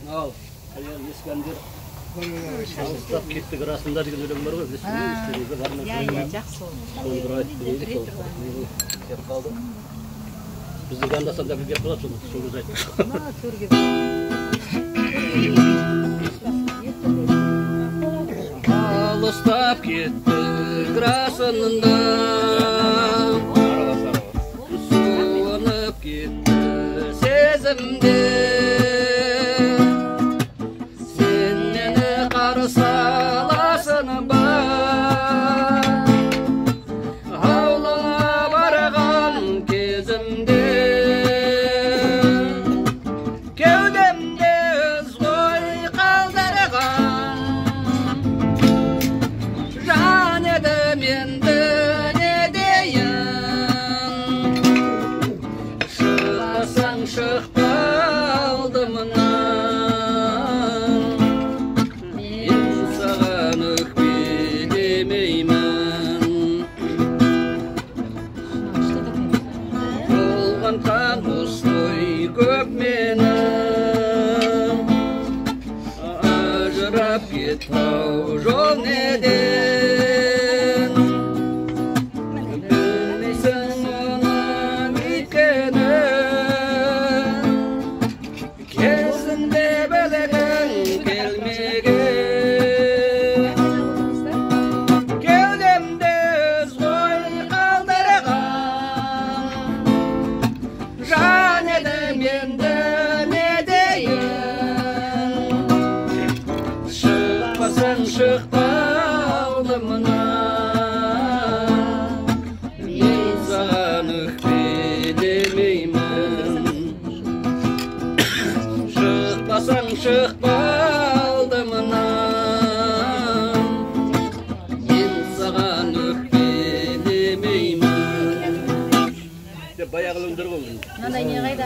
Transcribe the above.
Al. İskender. Alыстап кеттік расында деген өлең бар ғой, білесіз бе? Естеріңізде бар ма? Иә, жақсы ол. Соны бір айтып берейін, деп қалды. Біздің анда-санда біліп қалады, сол көз айтып. Алыстап кеттік расында, суынып кетті сезімде. Саласын ба, аулыңа барған кезімде, кеудемде із ғой қалдырған, жан едім енді не дейін, шықпасаң шықпа алдымнан. Болғанқан осылай көп менің, ажырап кеттау жол неден, білмейсің оның өйткенін, кезінде білгің келмеген, кеудемде із ғой қалдырған, жан едім енді не дейін, шықпасаң шықпа алдымнан, мен саған өкпелемеймін, шықпасаң шықпа алдымнан, мен саған өкпелемеймін. Баяғы өлеңдер ғой. Мынандай не қайда?